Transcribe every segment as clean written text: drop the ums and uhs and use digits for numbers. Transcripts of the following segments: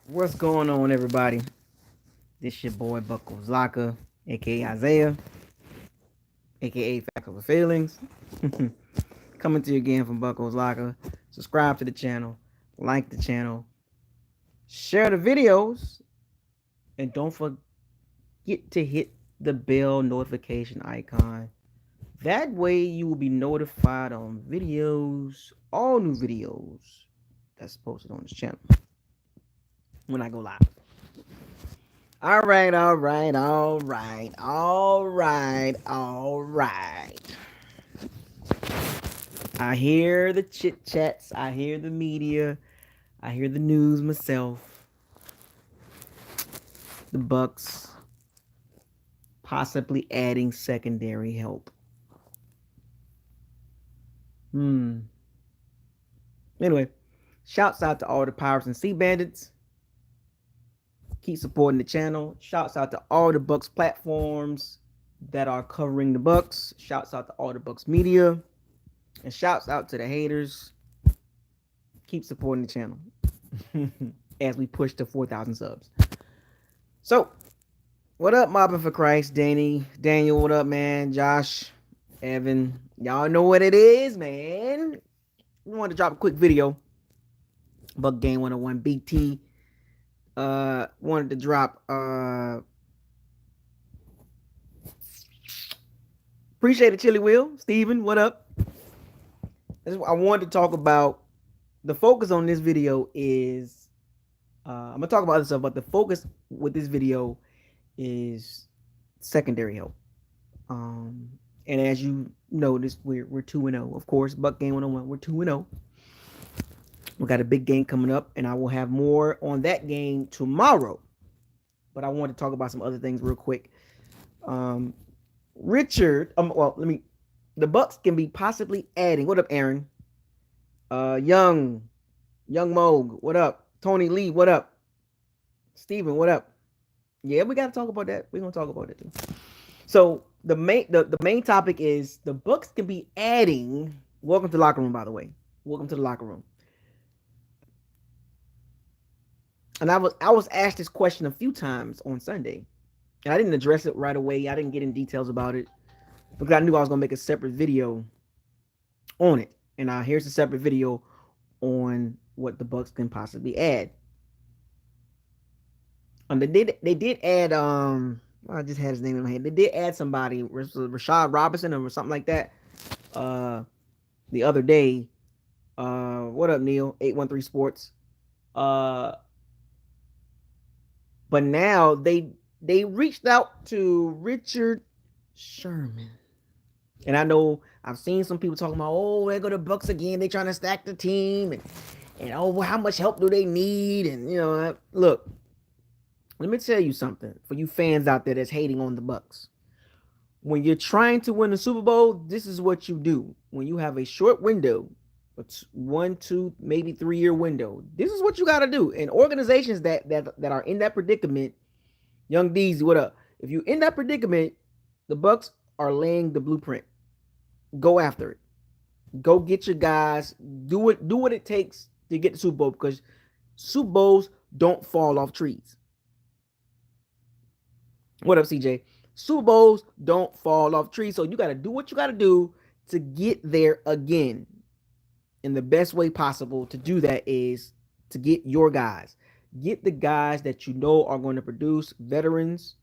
What's going on, everybody? This your boy BucosLocker, aka Isaiah, aka Facts of Feelings. Coming to you again from BucosLocker. Subscribe to the channel, like the channel, share the videos, and don't forget to hit the bell notification icon. That way, you will be notified on videos, all new videos that's posted on this channel when I go live. All right. I hear the chit chats, I hear the media, I hear the news myself. The Bucs possibly adding secondary help. Anyway, shouts out to all the Pirates and Sea Bandits. Keep supporting the channel. Shouts out to all the Bucs platforms that are covering the Bucs. Shouts out to all the Bucs media. And shouts out to the haters. Keep supporting the channel as we push to 4,000 subs. So, what up, Mobbing for Christ? Daniel, what up, man? Josh, Evan, y'all know what it is, man. We wanted to drop a quick video. Buck Game 101 BT. Wanted to drop. Appreciate it, Chili Will. Steven, what up? I wanted to talk about the focus on this video is. I'm gonna talk about other stuff, but the focus with this video is secondary help. And as you noticed, we're 2-0. Of course, Buck Game 101, we're 2-0. We got a big game coming up, and I will have more on that game tomorrow. But I want to talk about some other things real quick. Richard, the Bucs can be possibly adding. What up, Aaron? Young Moog, what up? Tony Lee, what up? Steven, what up? Yeah, we got to talk about that. We're gonna talk about it too. So the main topic is the Bucs can be adding. Welcome to the locker room, by the way. Welcome to the locker room. And I was asked this question a few times on Sunday, and I didn't address it right away. I didn't get in details about it because I knew I was gonna make a separate video on it. And here's a separate video on what the Bucs can possibly add. They did add I just had his name in my head. They did add somebody, Rashad Robinson or something like that, the other day. What up, Neil? 813 Sports. But now they reached out to Richard Sherman. And I know I've seen some people talking about, oh, they go to Bucs again. They trying to stack the team. And oh, well, how much help do they need? And, look, let me tell you something for you fans out there that's hating on the Bucs. When you're trying to win the Super Bowl, this is what you do. When you have a short window, it's 1, 2, maybe 3-year window, this is what you got to do. And organizations that are in that predicament, Young Deezy, what up? If you're in that predicament, the Bucs are laying the blueprint. Go after it. Go get your guys. Do what it takes to get the Super Bowl, because Super Bowls don't fall off trees. What up, CJ? Super Bowls don't fall off trees, so you got to do what you got to do to get there again. And the best way possible to do that is to get your guys. Get the guys that you know are going to produce, veterans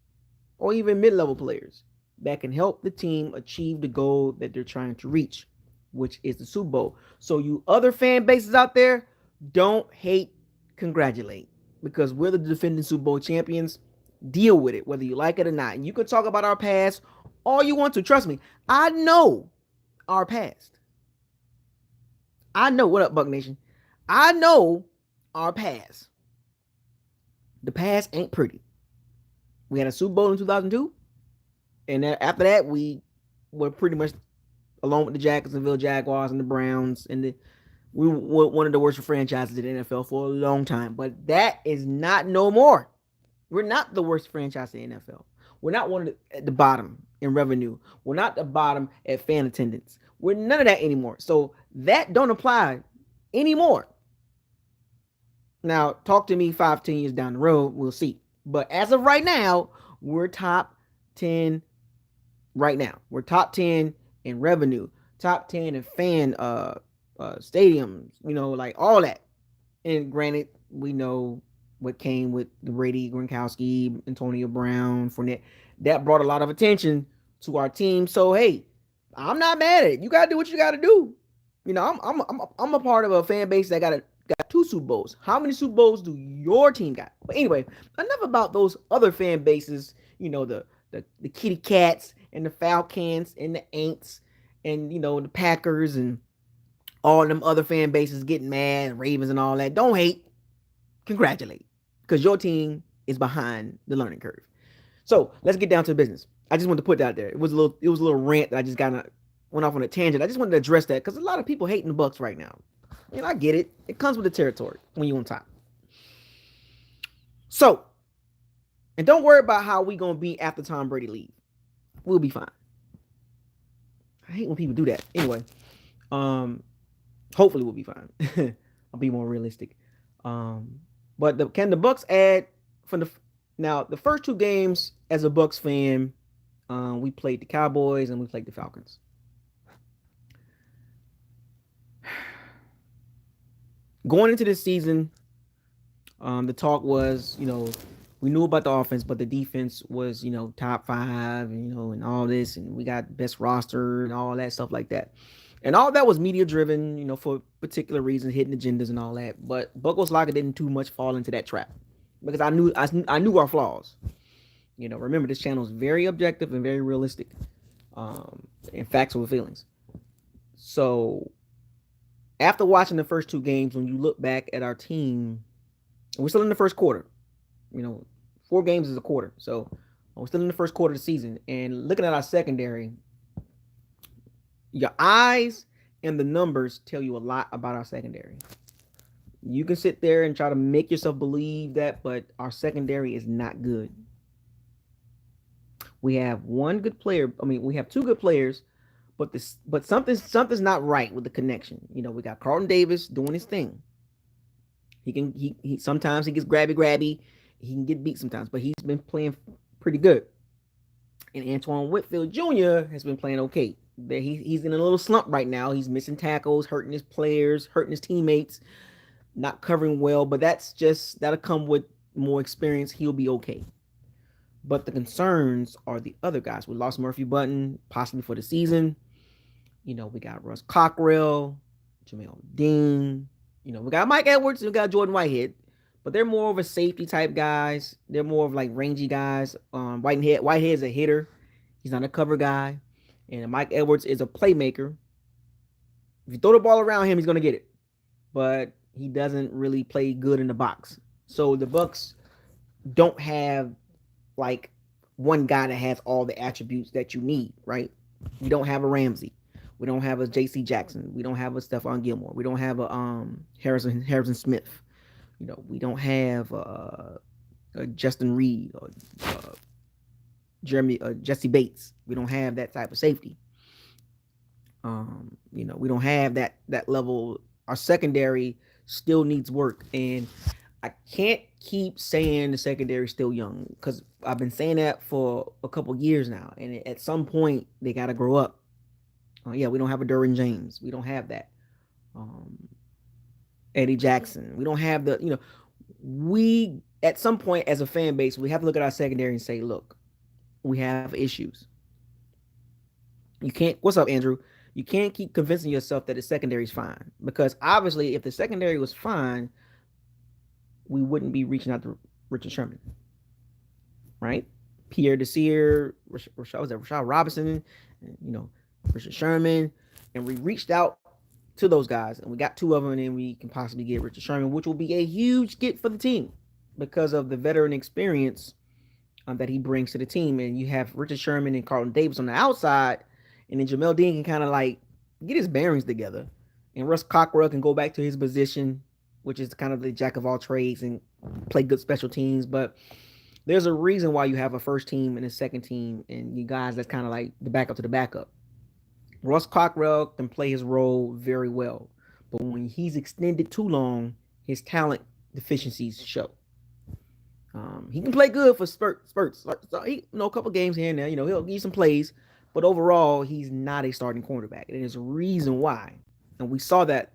or even mid-level players that can help the team achieve the goal that they're trying to reach, which is the Super Bowl. So you other fan bases out there, don't hate, congratulate, because we're the defending Super Bowl champions. Deal with it, whether you like it or not. And you can talk about our past all you want to. Trust me, I know our past. I know. What up, Buck Nation? I know our past. The past ain't pretty. We had a Super Bowl in 2002. And after that, we were pretty much along with the Jacksonville Jaguars and the Browns. And we were one of the worst franchises in the NFL for a long time. But that is not no more. We're not the worst franchise in the NFL. We're not one of the bottom in revenue. We're not the bottom at fan attendance. We're none of that anymore. So that don't apply anymore. Now, talk to me 5, 10 years down the road. We'll see. But as of right now, we're top 10 right now. We're top 10 in revenue, top 10 in fan stadiums, like all that. And granted, we know what came with the Brady, Gronkowski, Antonio Brown, Fournette. That brought a lot of attention to our team. So hey, I'm not mad at it. You gotta do what you gotta do. I'm a part of a fan base that got 2 Super Bowls. How many Super Bowls do your team got? But anyway, enough about those other fan bases. The kitty cats and the Falcons and the Aints and the Packers and all them other fan bases getting mad, Ravens and all that. Don't hate, congratulate, because your team is behind the learning curve. So let's get down to the business. I just wanted to put that out there. It was a little rant that I just went off on a tangent. I just wanted to address that because a lot of people hating the Bucs right now. I get it. It comes with the territory when you're on top. So, and don't worry about how we gonna be after Tom Brady leave. We'll be fine. I hate when people do that. Anyway, hopefully we'll be fine. I'll be more realistic. But can the Bucs add from the first 2 games as a Bucs fan? We played the Cowboys and we played the Falcons. Going into this season, the talk was, we knew about the offense, but the defense was, top 5, and all this, and we got best roster and all that stuff like that. And all that was media driven, for particular reasons, hidden agendas and all that. But BucosLocker didn't too much fall into that trap because I knew our flaws. Remember, this channel is very objective and very realistic, and facts over feelings. So after watching the first 2 games, when you look back at our team, we're still in the first quarter. 4 games is a quarter, so we're still in the first quarter of the season. And looking at our secondary, your eyes and the numbers tell you a lot about our secondary. You can sit there and try to make yourself believe that, but our secondary is not good. We have one good player. We have 2 good players, but something's not right with the connection. We got Carlton Davis doing his thing. He sometimes he gets grabby. He can get beat sometimes, but he's been playing pretty good. And Antoine Winfield Jr. has been playing okay. He's in a little slump right now. He's missing tackles, hurting his players, hurting his teammates, not covering well. But that'll come with more experience. He'll be okay. But the concerns are the other guys. We lost Murphy Button, possibly for the season. We got Russ Cockrell, Jamel Dean. We got Mike Edwards, and we got Jordan Whitehead. But they're more of a safety type guys. They're more of like rangy guys. Whitehead's a hitter. He's not a cover guy. And Mike Edwards is a playmaker. If you throw the ball around him, he's going to get it. But he doesn't really play good in the box. So the Bucs don't have like one guy that has all the attributes that you need, right? We don't have a Ramsey. We don't have a J.C. Jackson. We don't have a Stephon Gilmore. We don't have a Harrison Smith. We don't have a Justin Reed or Jesse Bates. We don't have that type of safety. We don't have that level. Our secondary still needs work, and I can't keep saying the secondary is still young because I've been saying that for a couple years now, and at some point they got to grow up. We don't have a Derwin James. We don't have that. Eddie Jackson. We don't have we at some point as a fan base, we have to look at our secondary and say, look, we have issues. You can't, what's up, Andrew? You can't keep convincing yourself that the secondary is fine, because obviously if the secondary was fine, we wouldn't be reaching out to Richard Sherman, right? Pierre Desir, Rashad Robinson, Richard Sherman, and we reached out to those guys, and we got 2 of them, and then we can possibly get Richard Sherman, which will be a huge get for the team because of the veteran experience that he brings to the team. And you have Richard Sherman and Carlton Davis on the outside, and then Jamel Dean can kind of like get his bearings together, and Russ Cockrell can go back to his position, which is kind of the jack of all trades, and play good special teams. But there's a reason why you have a first team and a second team, and you guys that's kind of like the backup to the backup. Russ Cockrell can play his role very well, but when he's extended too long, his talent deficiencies show. He can play good for spurts. So he, a couple games here and there. He'll give you some plays, but overall, he's not a starting cornerback, and there's a reason why. And we saw that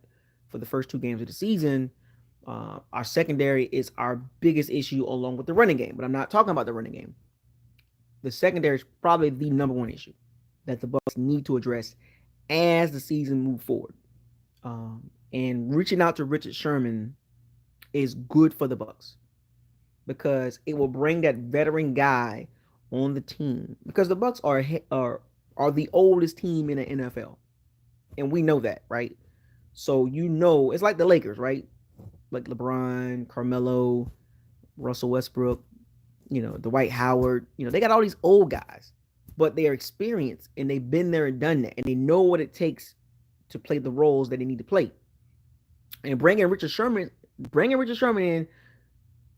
for the first 2 games of the season. Our secondary is our biggest issue, along with the running game. But I'm not talking about the running game. The secondary is probably the number one issue that the Bucs need to address as the season moves forward. And reaching out to Richard Sherman is good for the Bucs, because it will bring that veteran guy on the team, because the Bucs are the oldest team in the NFL, and we know that, right? So it's like the Lakers, right? Like LeBron, Carmelo, Russell Westbrook, Dwight Howard. They got all these old guys, but they are experienced and they've been there and done that, and they know what it takes to play the roles that they need to play. And bringing Richard Sherman in,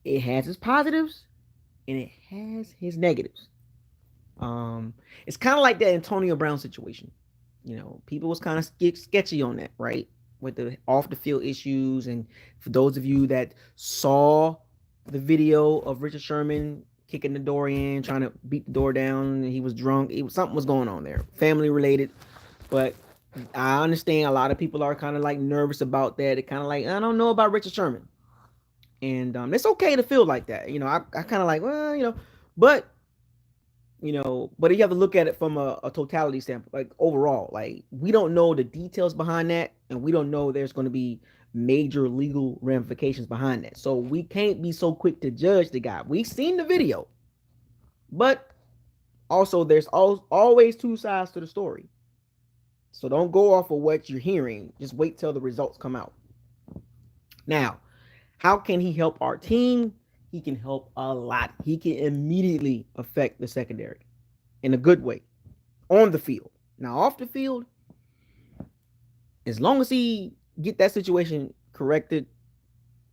it has its positives and it has his negatives. It's kind of like that Antonio Brown situation. People was kind of sketchy on that, right? With the off the field issues. And for those of you that saw the video of Richard Sherman kicking the door in, trying to beat the door down, and he was drunk. Something was going on there, family related. But I understand a lot of people are kind of like nervous about that. It kind of like, I don't know about Richard Sherman. And it's okay to feel like that. I kind of like, well, but but you have to look at it from a totality standpoint, like overall. Like, we don't know the details behind that, and we don't know there's going to be major legal ramifications behind that. So we can't be so quick to judge the guy. We've seen the video, but also there's always 2 sides to the story. So don't go off of what you're hearing. Just wait till the results come out. Now, how can he help our team? He can help a lot. He can immediately affect the secondary in a good way on the field. Now, off the field, as long as he get that situation corrected,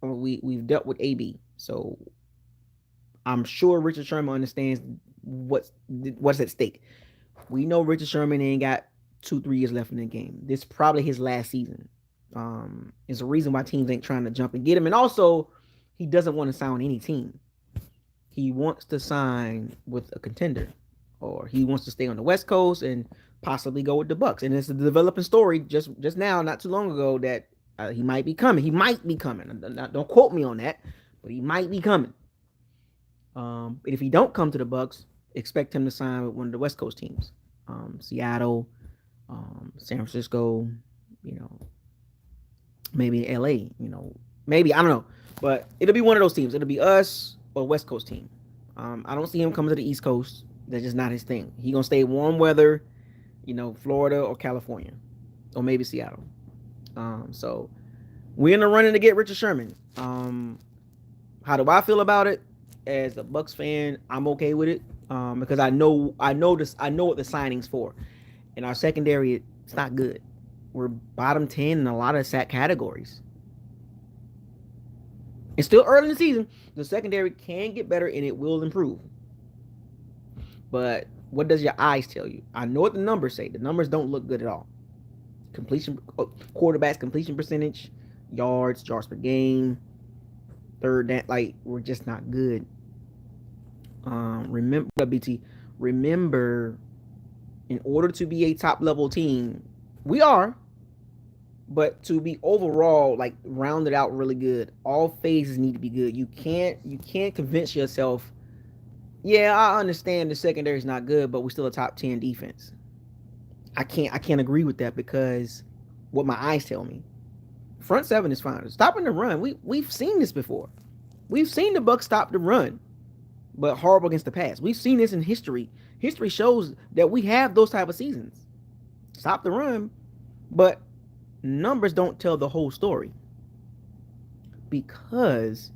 we've dealt with AB. So I'm sure Richard Sherman understands what's at stake. We know Richard Sherman ain't got 2-3 years left in the game. This is probably his last season. Is a reason why teams ain't trying to jump and get him. And also, he doesn't want to sign on any team. He wants to sign with a contender, or he wants to stay on the West Coast and possibly go with the Bucs. And it's a developing story just now, not too long ago, that he might be coming. He might be coming. Don't quote me on that, but he might be coming. And if he don't come to the Bucs, expect him to sign with one of the West Coast teams, Seattle, San Francisco, maybe LA, maybe, I don't know, but it'll be one of those teams. It'll be us or West Coast team. I don't see him coming to the East Coast. That's just not his thing. He gonna stay warm weather, Florida or California, or maybe Seattle. So we're in the running to get Richard Sherman. How do I feel about it? As a Bucs fan, I'm okay with it, because I know what the signing's for. In our secondary, it's not good. We're bottom 10 in a lot of sack categories. It's still early in the season. The secondary can get better and it will improve. But what does your eyes tell you? I know what the numbers say. The numbers don't look good at all. Quarterbacks completion percentage, yards per game, third down, like, we're just not good. Remember, in order to be a top level team, we are, but to be overall like rounded out really good, all phases need to be good. You can't convince yourself, yeah, I understand the secondary is not good, but we're still a top 10 defense. I can't agree with that, because what my eyes tell me, front seven is fine. Stopping the run, we've seen this before. We've seen the Bucs stop the run, but horrible against the pass. We've seen this in history. History shows that we have those type of seasons. Stop the run, but numbers don't tell the whole story. Because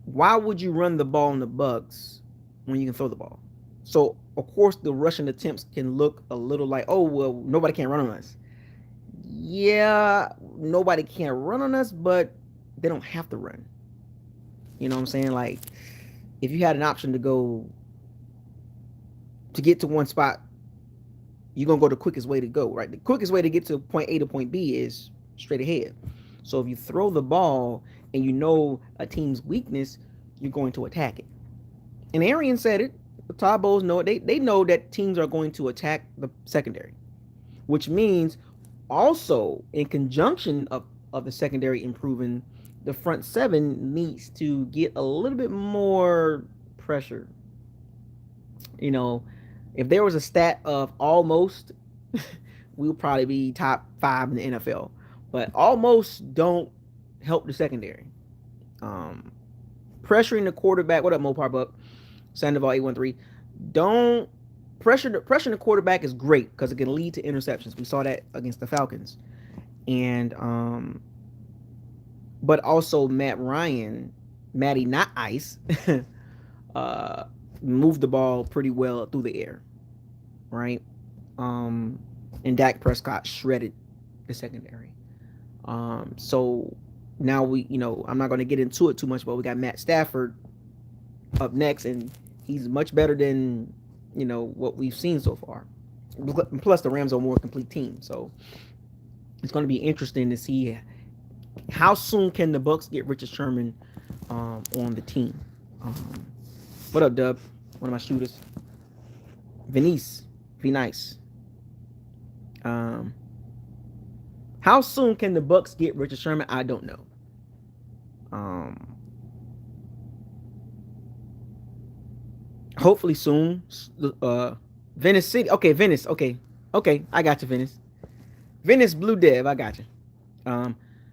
why would you run the ball in the Bucs when you can throw the ball? So, of course, the rushing attempts can look a little like, oh, well, nobody can run on us. Yeah, nobody can run on us, but they don't have to run. You know what I'm saying? Like, if you had an option to get to one spot, you're going to go the quickest way to go, right? The quickest way to get to point A to point B is straight ahead. So if you throw the ball and you know a team's weakness, you're going to attack it. And Arians said it. The Todd Bowles know it. They know that teams are going to attack the secondary, which means also in conjunction of the secondary improving, the front seven needs to get a little bit more pressure. You know, if there was a stat of almost, we would probably be top 5 in the NFL. But almost don't help the secondary. Um, Pressuring the quarterback. What up, Mopar Buck? Sandoval 813. Don't pressuring the quarterback is great because it can lead to interceptions. We saw that against the Falcons. And but also Matty not Ice, moved the ball pretty well through the air, right? And Dak Prescott shredded the secondary. So now I'm not going to get into it too much, but we got Matt Stafford up next, and he's much better than what we've seen so far. Plus, the Rams are a more complete team, so it's going to be interesting to see how soon can the Bucs get Richard Sherman on the team. What up, Dub? One of my shooters. Venice. Be nice. How soon can the Bucs get Richard Sherman? I don't know. Hopefully soon. Venice City. Okay, Venice. Okay, I got you, Venice. Venice Blue Dev. I got you.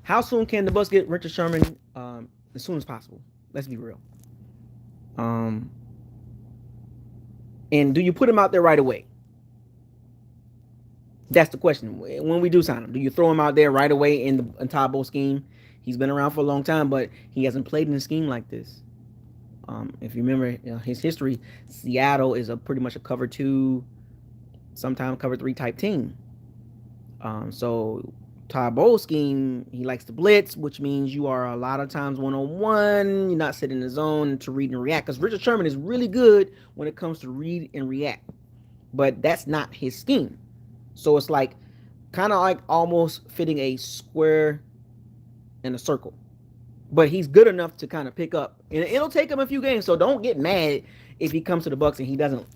How soon can the Bucs get Richard Sherman? As soon as possible. Let's be real. And do you put him out there right away? That's the question. When we do sign him, do you throw him out there right away in the Todd scheme? He's been around for a long time, but he hasn't played in a scheme like this. If you remember his history, Seattle is pretty much a cover 2, sometimes cover 3 type team. So Todd Bowles' scheme, he likes to blitz, which means you are a lot of times one-on-one. You're not sitting in the zone to read and react, because Richard Sherman is really good when it comes to read and react, but that's not his scheme. So it's like kind of like almost fitting a square in a circle. But he's good enough to kind of pick up, and it'll take him a few games. So don't get mad if he comes to the Bucs and he doesn't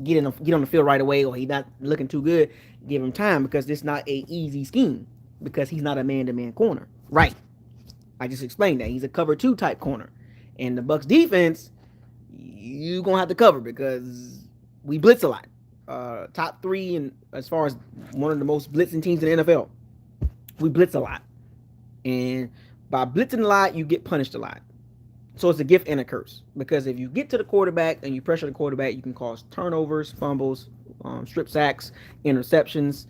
get on the field right away, or he's not looking too good. Give him time, because it's not a easy scheme, because he's not a man-to-man corner. Right. I just explained that. He's a cover 2 type corner. And the Bucs defense, you're going to have to cover, because we blitz a lot. Top 3 and as far as one of the most blitzing teams in the NFL. We blitz a lot. And by blitzing a lot, you get punished a lot. So it's a gift and a curse, because if you get to the quarterback and you pressure the quarterback, you can cause turnovers, fumbles, strip sacks, interceptions.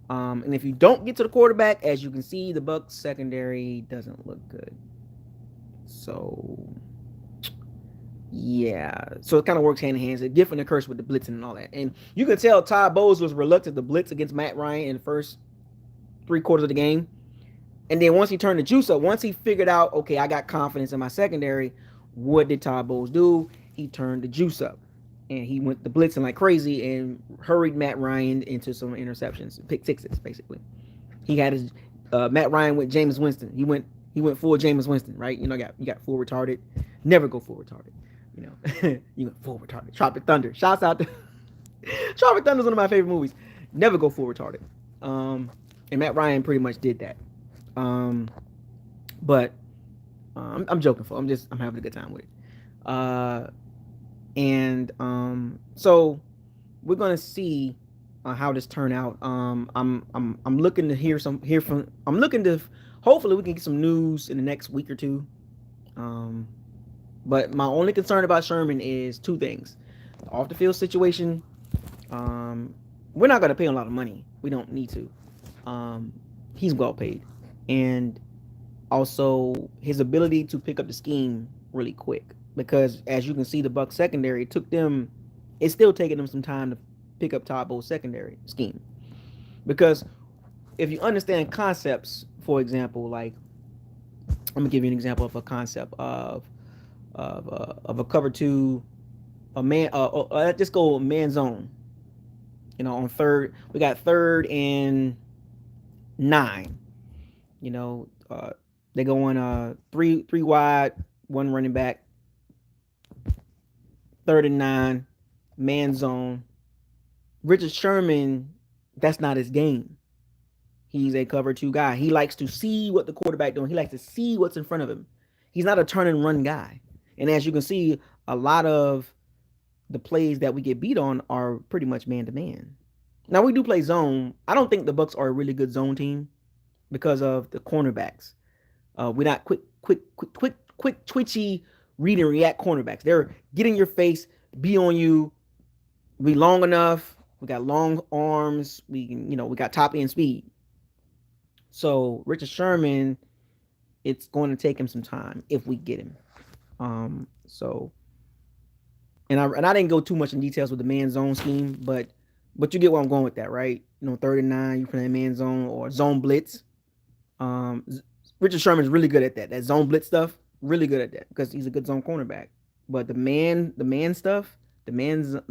And if you don't get to the quarterback, as you can see, the Bucs secondary doesn't look good. So yeah, so it kind of works hand in hand. It's a gift and a curse with the blitzing and all that. And you can tell Todd Bowles was reluctant to blitz against Matt Ryan in the first 3 quarters of the game. And then once he turned the juice up, once he figured out, okay, I got confidence in my secondary, what did Todd Bowles do? He turned the juice up. And he went to blitzing like crazy and hurried Matt Ryan into some interceptions, pick sixes, basically. He had his Matt Ryan with Jameis Winston. He went full Jameis Winston, right? You got full retarded. Never go full retarded. You went full retarded. Tropic Thunder. Shouts out to Tropic Thunder is one of my favorite movies. Never go full retarded. And Matt Ryan pretty much did that. But I'm joking, folks. I'm having a good time with it. So we're gonna see how this turn out. I'm looking to hopefully we can get some news in the next week or 2. But my only concern about Sherman is 2 things: the off the field situation. We're not gonna pay him a lot of money. We don't need to. He's well paid. And also his ability to pick up the scheme really quick, because as you can see, the Bucs secondary it's still taking them some time to pick up Todd Bowles' secondary scheme. Because if you understand concepts, for example, like I'm gonna give you an example of a concept of a cover 2, a man. Let's just go man zone. On third, we got 3rd and 9. They go on three wide, one running back, 3rd and 9, man zone. Richard Sherman, that's not his game. He's a cover 2 guy. He likes to see what the quarterback doing. He likes to see what's in front of him. He's not a turn and run guy. And as you can see, a lot of the plays that we get beat on are pretty much man to man. Now we do play zone. I don't think the Bucs are a really good zone team because of the cornerbacks. We're not quick, twitchy, read and react cornerbacks. They're get in your face, be on you, be long enough. We got long arms. We can, we got top end speed. So Richard Sherman, it's going to take him some time if we get him. So, and I didn't go too much in details with the man zone scheme, but you get where I'm going with that, right? 3rd and 9, you play man zone or zone blitz. Richard Sherman's really good at that. That zone blitz stuff, really good at that because he's a good zone cornerback. But the man stuff, the man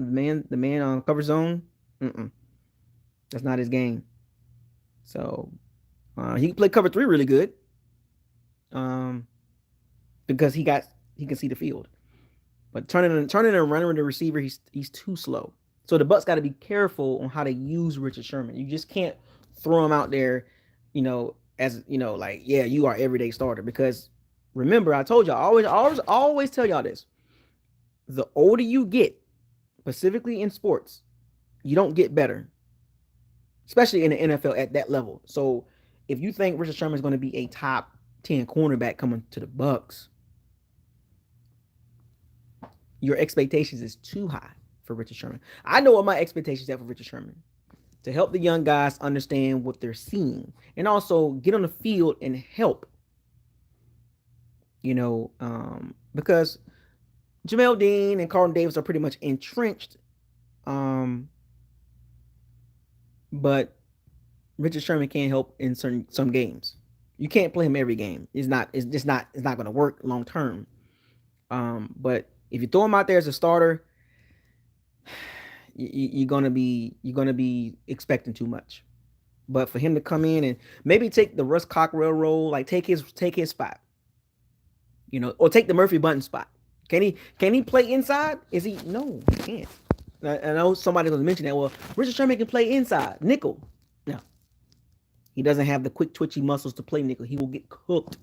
on cover zone, that's not his game. So he can play cover 3 really good. Because he can see the field. But turning and running with the receiver, he's too slow. So the Bucs got to be careful on how to use Richard Sherman. You just can't throw him out there, as like, yeah, you are everyday starter. Because remember, I told y'all, always tell y'all this. The older you get, specifically in sports, you don't get better, especially in the NFL at that level. So if you think Richard Sherman is going to be a top 10 cornerback coming to the Bucs, your expectations is too high for Richard Sherman. I know what my expectations are for Richard Sherman. To help the young guys understand what they're seeing and also get on the field and help. Because Jamel Dean and Carlton Davis are pretty much entrenched. But Richard Sherman can't help in some games. You can't play him every game. It's not going to work long term. But if you throw him out there as a starter, you're gonna be expecting too much. But for him to come in and maybe take the Russ Cockrell role, like take his spot, or take the Murphy Bunting spot. Can he play inside? No, he can't. I know somebody was mentioning that. Well, Richard Sherman can play inside nickel. No, he doesn't have the quick twitchy muscles to play nickel. He will get cooked.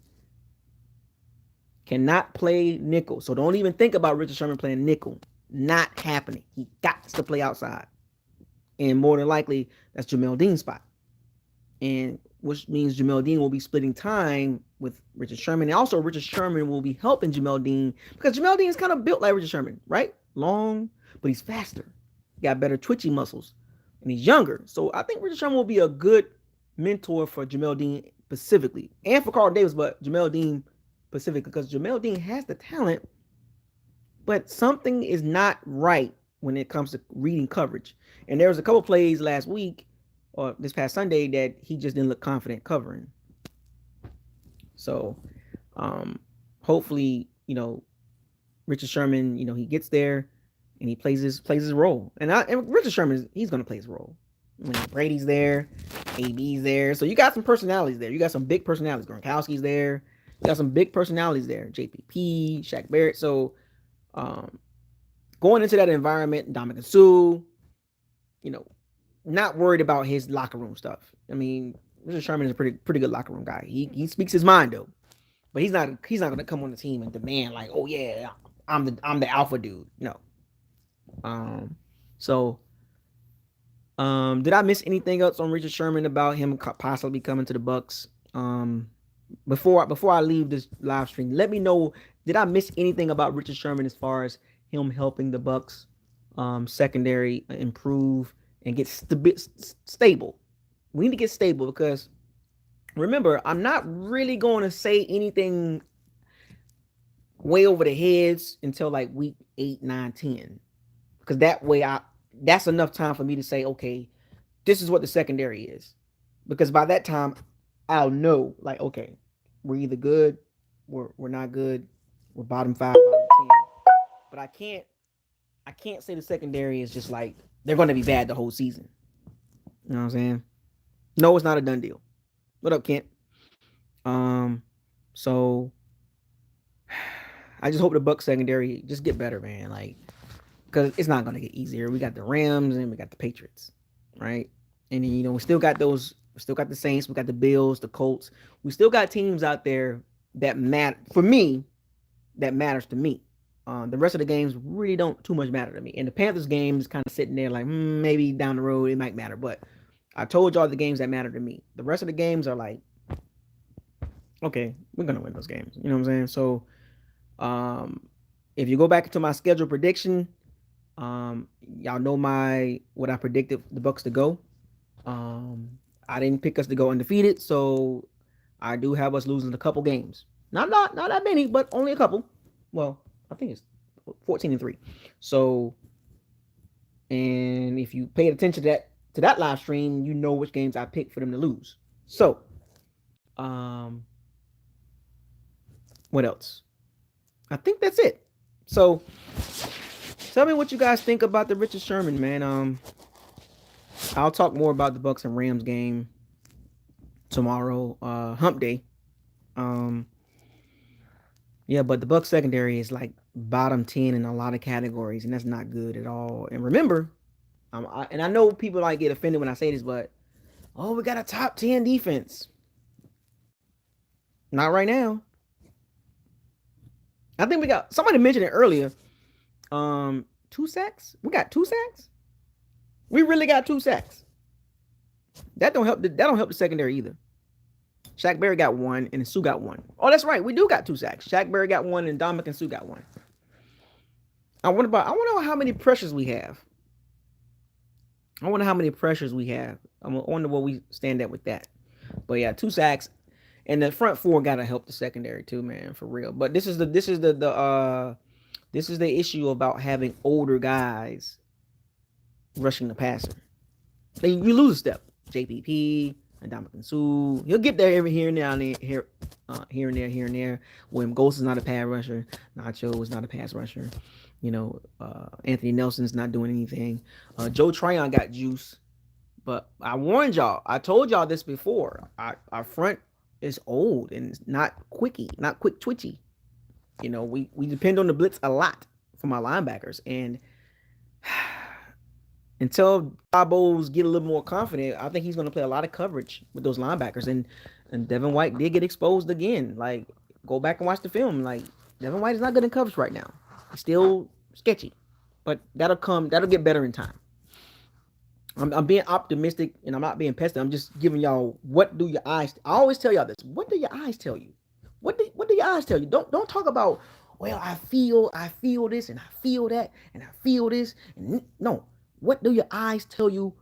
Cannot play nickel. So don't even think about Richard Sherman playing nickel. Not happening. He got to play outside. And more than likely, that's Jamel Dean's spot. And which means Jamel Dean will be splitting time with Richard Sherman. And also Richard Sherman will be helping Jamel Dean because Jamel Dean is kind of built like Richard Sherman, right? Long, but he's faster. He got better twitchy muscles. And he's younger. So I think Richard Sherman will be a good mentor for Jamel Dean specifically. And for Carl Davis, but Jamel Dean specifically. Because Jamel Dean has the talent, but something is not right when it comes to reading coverage. And there was a couple plays last week or this past Sunday that he just didn't look confident covering. So hopefully, Richard Sherman, he gets there and he plays his role. And Richard Sherman, he's going to play his role. Brady's there, AB's there. So you got some personalities there. You got some big personalities. Gronkowski's there. You got some big personalities there. JPP, Shaq Barrett. So going into that environment, Dominican Sue, not worried about his locker room stuff. I mean, Richard Sherman is a pretty good locker room guy. He speaks his mind though, but he's not going to come on the team and demand like, oh yeah, I'm the alpha dude. No. So did I miss anything else on Richard Sherman about him possibly coming to the Bucs? Before I leave this live stream, let me know, did I miss anything about Richard Sherman as far as him helping the Bucs secondary improve and get stable? We need to get stable because remember, I'm not really going to say anything way over the heads until like week 8, 9, 10. Because that way that's enough time for me to say, okay, this is what the secondary is. Because by that time, I'll know, like, okay, we're either good, we're not good, we're bottom 5, bottom 10. But I can't say the secondary is just like they're going to be bad the whole season. You know what I'm saying? No, it's not a done deal. What up, Kent? So I just hope the Bucs secondary just get better, man. Like, because it's not gonna get easier. We got the Rams and we got the Patriots, right? And then, we still got those. We still got the Saints. We got the Bills, the Colts. We still got teams out there that matter for me. That matters to me. The rest of the games really don't too much matter to me. And the Panthers game is kind of sitting there like maybe down the road it might matter. But I told y'all the games that matter to me. The rest of the games are like, okay, we're gonna win those games. You know what I'm saying? So, if you go back to my schedule prediction, y'all know what I predicted the Bucs to go. I didn't pick us to go undefeated, so I do have us losing a couple games. Not that many, but only a couple. Well, I think it's 14-3. So, and if you paid attention to that live stream, you know which games I picked for them to lose. So, what else? I think that's it. So, tell me what you guys think about the Richard Sherman, man. I'll talk more about the Bucs and Rams game tomorrow, hump day. Yeah, but the Bucs secondary is like bottom 10 in a lot of categories, and that's not good at all. And remember, and I know people like get offended when I say this, but we got a top 10 defense. Not right now. I think we got somebody mentioned it earlier. 2 sacks. We got 2 sacks. We really got 2 sacks. That don't help the secondary either. Shaq Barrett got 1 and Sue got 1. Oh, that's right. We do got 2 sacks. Shaq Barrett got 1 and Dominic and Sue got 1. I wonder how many pressures we have. I wonder how many pressures we have. I wonder where we stand at with that. But yeah, 2 sacks. And the front 4 gotta help the secondary too, man, for real. But this is the issue about having older guys rushing the passer. You lose a step. JPP and Dominic Sue. He'll get there here and there. William Ghost is not a pass rusher. Nacho is not a pass rusher. Anthony Nelson's not doing anything. Joe Tryon got juice. But I warned y'all. I told y'all this before. Our front is old and it's not quick twitchy. We depend on the blitz a lot from our linebackers. And until Bobo's get a little more confident, I think he's going to play a lot of coverage with those linebackers. And Devin White did get exposed again. Like, go back and watch the film. Like, Devin White is not good in coverage right now. He's still sketchy. But that'll get better in time. I'm being optimistic and I'm not being pessimistic. I'm just giving y'all what do your eyes. I always tell y'all this. What do your eyes tell you? What do your eyes tell you? Don't talk about, well, I feel this and I feel that and I feel this. And no. What do your eyes tell you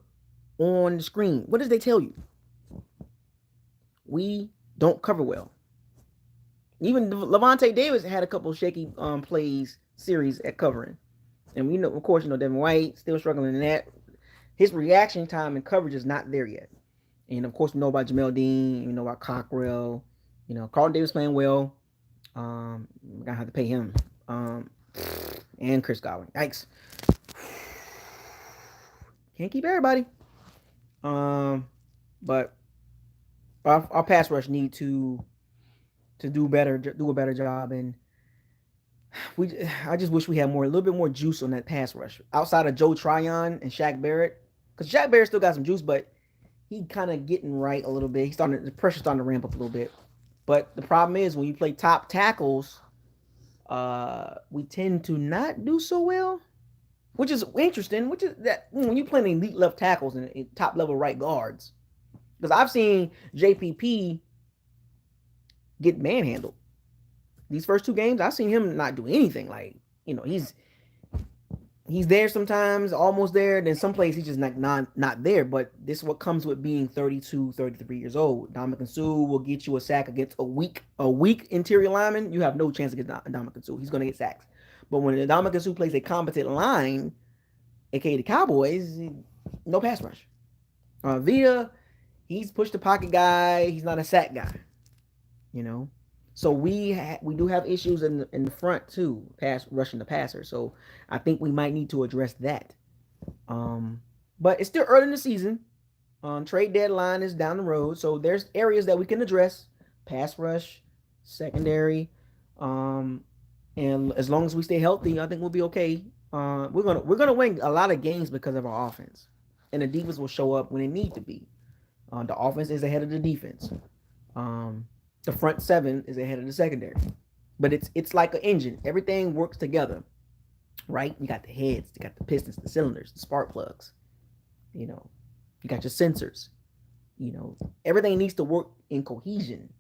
on the screen? What does they tell you? We don't cover well. Even Lavonte Davis had a couple shaky plays series at covering. And we know, of course, Devin White still struggling in that. His reaction time and coverage is not there yet. And of course, we know about Jamel Dean, we know about Cockrell, Carlton Davis playing well. We're gonna have to pay him. And Chris Godwin. Yikes. Can't keep everybody. But our pass rush need to do a better job, and I just wish we had a little bit more juice on that pass rush outside of Joe Tryon and Shaq Barrett, because Shaq Barrett still got some juice, but he kind of getting right a little bit. The pressure's starting to ramp up a little bit. But the problem is when you play top tackles, we tend to not do so well. Which is interesting, which is that when you play elite left tackles and top level right guards. Because I've seen JPP get manhandled. These first 2 games, I've seen him not do anything. Like, he's there sometimes, almost there. Then some plays he's just not there. But this is what comes with being 32, 33 years old. Dominic Sue will get you a sack against a weak interior lineman. You have no chance against Dominic Sue. He's going to get sacks. But when Dominic Sue plays a competent line, aka the Cowboys, no pass rush. Vita, he's push the pocket guy. He's not a sack guy. So we do have issues in the front too, rushing the passer. So I think we might need to address that. But it's still early in the season. Trade deadline is down the road, so there's areas that we can address: pass rush, secondary. And as long as we stay healthy, I think we'll be okay. We're gonna win a lot of games because of our offense, and the defense will show up when it need to be. The offense is ahead of the defense. Um, the front seven is ahead of the secondary, but it's like an engine. Everything works together, right? You got the heads, you got the pistons, the cylinders, the spark plugs. You know, you got your sensors. Everything needs to work in cohesion.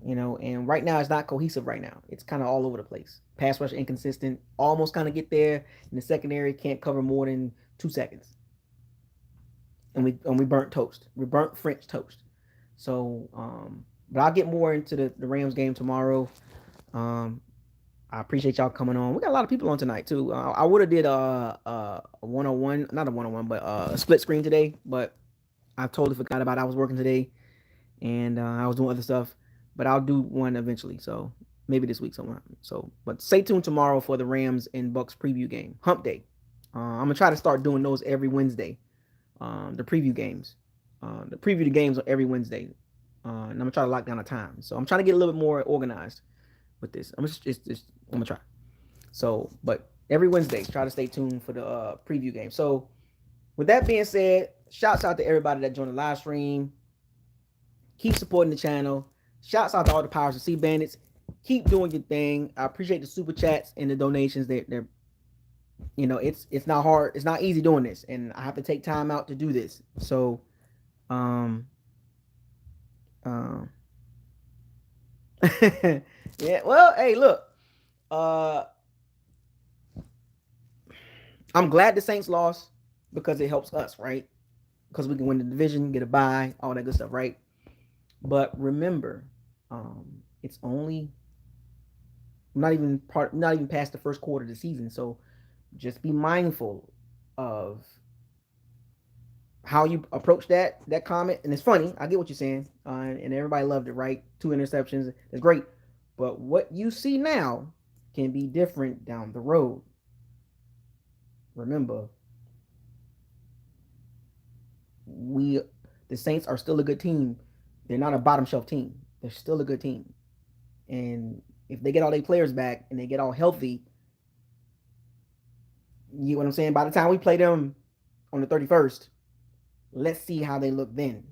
And right now it's not cohesive right now. It's kind of all over the place. Pass rush inconsistent, almost kind of get there, and the secondary can't cover more than 2 seconds. And we burnt toast. We burnt French toast. So, but I'll get more into the Rams game tomorrow. I appreciate y'all coming on. We got a lot of people on tonight too. I would have did a 101, not a 101, but a split screen today, but I totally forgot about it. I was working today, and I was doing other stuff. But I'll do one eventually. So maybe this week somewhere. So, but stay tuned tomorrow for the Rams and Bucs preview game, Hump Day. I'm gonna try to start doing those every Wednesday. The preview games, the preview the games every Wednesday, and I'm gonna try to lock down a time. So I'm trying to get a little bit more organized with this. I'm gonna try. So, but every Wednesday, try to stay tuned for the preview game. So, with that being said, shouts out to everybody that joined the live stream. Keep supporting the channel. Shouts out to all the Powers and Sea Bandits. Keep doing your thing. I appreciate the super chats and the donations. They're it's not hard. It's not easy doing this, and I have to take time out to do this. So, yeah. Well, hey, look. I'm glad the Saints lost because it helps us, right? Because we can win the division, get a bye, all that good stuff, right? But remember, it's only not even past the first quarter of the season. So just be mindful of how you approach that comment. And it's funny, I get what you're saying, and everybody loved it, right? 2 interceptions, it's great. But what you see now can be different down the road. Remember, the Saints are still a good team. They're not a bottom shelf team. They're still a good team. And if they get all their players back and they get all healthy, you know what I'm saying? By the time we play them on the 31st, let's see how they look then.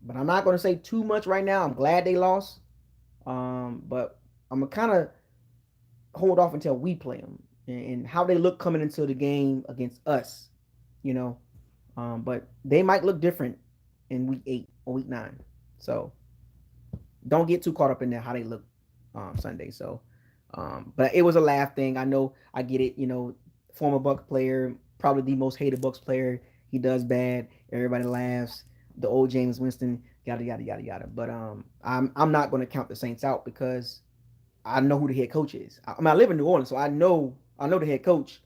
But I'm not going to say too much right now. I'm glad they lost. But I'm going to kind of hold off until we play them and how they look coming into the game against us, But they might look different in week 8 or week 9. So don't get too caught up in there how they look Sunday. So, but it was a laugh thing. I know, I get it. Former Bucs player, probably the most hated Bucs player. He does bad. Everybody laughs. The old James Winston, yada yada yada yada. But I'm not going to count the Saints out because I know who the head coach is. I live in New Orleans, so I know the head coach.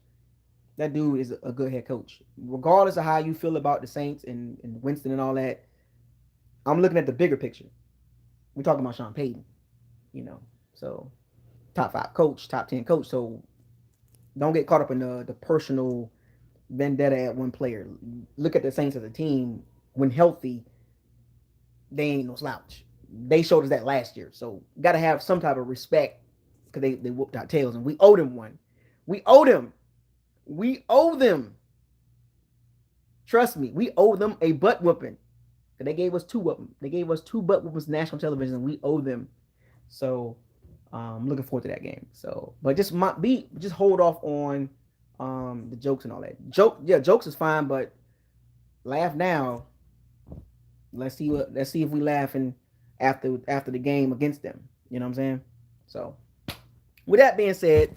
That dude is a good head coach. Regardless of how you feel about the Saints and Winston and all that, I'm looking at the bigger picture. We're talking about Sean Payton, So top 5 coach, top 10 coach. So don't get caught up in the personal vendetta at one player. Look at the Saints as a team. When healthy, they ain't no slouch. They showed us that last year. So got to have some type of respect because they whooped our tails and we owed them one. We owed them. We owe them. Trust me, we owe them a butt whooping. They gave us 2 of them. They gave us 2 butt whoopings national television, and we owe them. So I'm looking forward to that game. So, but just hold off on the jokes and all that. Jokes is fine, but laugh now. Let's see if we laughing after the game against them. You know what I'm saying? So, with that being said,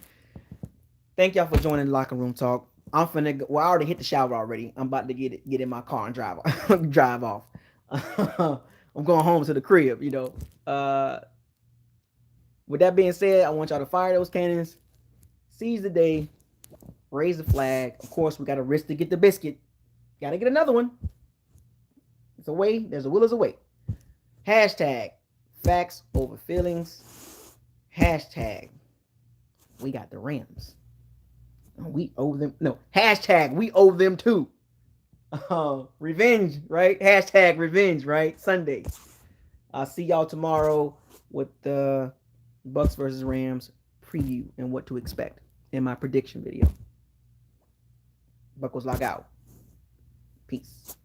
thank y'all for joining the Locker Room Talk. I already hit the shower already. I'm about to get in my car and drive off. I'm going home to the crib, With that being said, I want y'all to fire those cannons, seize the day, raise the flag. Of course, we got to risk to get the biscuit. Got to get another one. It's a way. There's a will is a way. Hashtag facts over feelings. Hashtag we got the Rams. We owe them. No. Hashtag we owe them too. Revenge, right? Hashtag revenge, right? Sunday. I'll see y'all tomorrow. with the Bucs versus Rams preview and what to expect in my prediction video. Buckles lock out. Peace.